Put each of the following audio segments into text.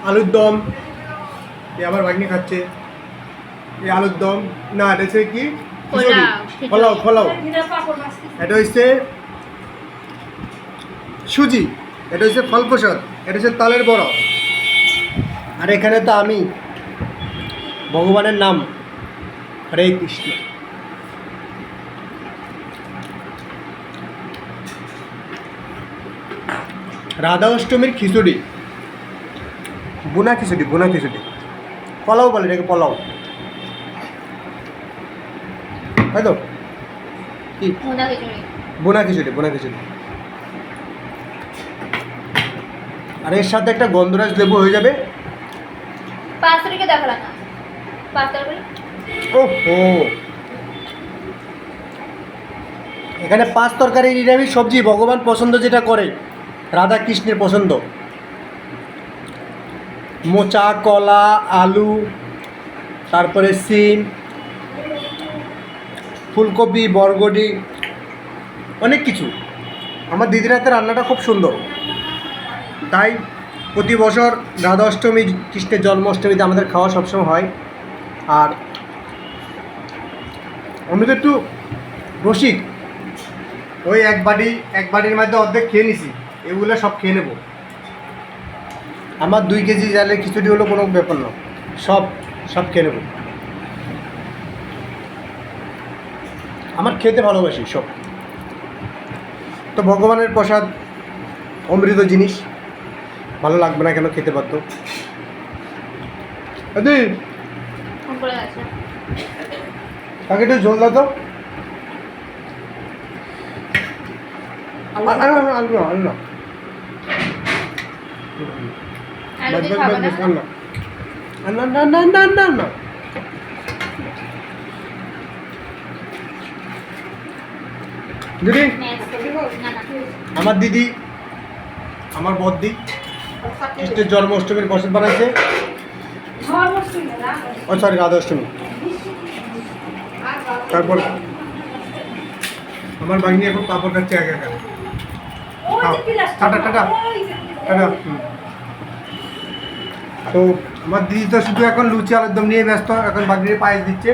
আলুর দম, এই আমার ভাগ্নি খাচ্ছে। এই আলুর দম না, এটা হচ্ছে কি পোলাও, পোলাও। এটা হচ্ছে সুজি, এটা হচ্ছে ফল প্রসাদ, এটা হচ্ছে তালের বড়া। আর এখানে তো আমি ভগবানের নাম হরে কৃষ্ণ। রাধা অষ্টমীর খিচুড়ি, বুনা খিচুড়ি, বুনা খিচুড়ি, পোলাও বলে এটাকে, পোলাও, তাই তো? কি বুনা খিচুড়ি, বুনা খিচুড়ি। আর এর সাথে একটা গন্ধরাজ লেবু হয়ে যাবে। ওহো, এখানে 5 তরকারি নিরামিষ সবজি, ভগবান পছন্দ যেটা করে, রাধা কৃষ্ণের পছন্দ। মোচা, কলা, আলু, তারপরে সিম, ফুলকপি, বরবটি, অনেক কিছু। আমার দিদির হাতে রান্নাটা খুব সুন্দর, তাই প্রতি বছর রাধা অষ্টমী, কৃষ্ণের জন্মাষ্টমীতে আমাদের খাওয়া সবসময় হয়। আর আমি তো একটু রসিক, ওই এক বাটির মধ্যে অর্ধেক খেয়ে নিছি, এগুলো সব খেয়ে নেব। আমার 2 কেজি চালের খিচুড়ি হলো কোনো ব্যাপার না, সব খেয়ে নেব। আমার খেতে ভালোবাসি সব। তো ভগবানের প্রসাদ অমৃত জিনিস, ভালো লাগবে না কেন? খেতে পারতো। তাকে একটু ঝোল দাও তো। আলু না, না। দিদি, আমার দিদি, আমার বদ্দি কৃষ্ণের জন্মাষ্টমীর প্রসাদ বানাইছে। ও সরি, রাধা অষ্টমী। তারপর আমার বাগনি এখন পাপড় খাচ্ছে একা একা। Tata tata tata. তো আমার দিদি তো শুধু এখন লুচি আলুরদম নিয়ে ব্যস্ত, এখন বাগনির পায়েস দিচ্ছে।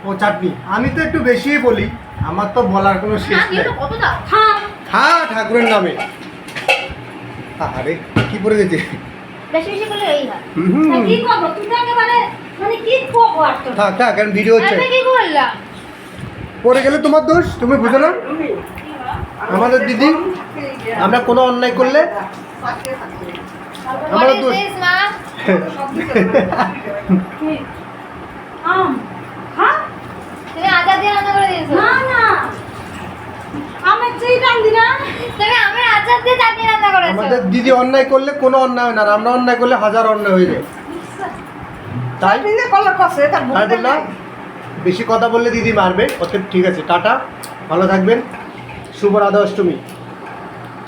ও চাটনি। আমি তো একটু বেশিই বলি, আমার তো বলার কোনো শেষ নেই। হ্যাঁ, ঠাকুরের নামে। আরে কি পড়ে গেছে? থাক, কারণ ভিডিও হচ্ছে। পড়ে গেলে তোমার দোষ, তুমি বুঝো না? আমাদের দিদি, আমরা কোনো অন্যায় করলে আমাদের দোষ। আমাদের দিদি অন্যায় করলে কোনো অন্যায় হয় না, আর আমরা অন্যায় করলে 1000 অন্যায় হয়ে যায়। তাই বললাম, বেশি কথা বললে দিদি মারবে। ওকে, ঠিক আছে, টাটা, ভালো থাকবেন, শুভ রাধা অষ্টমী।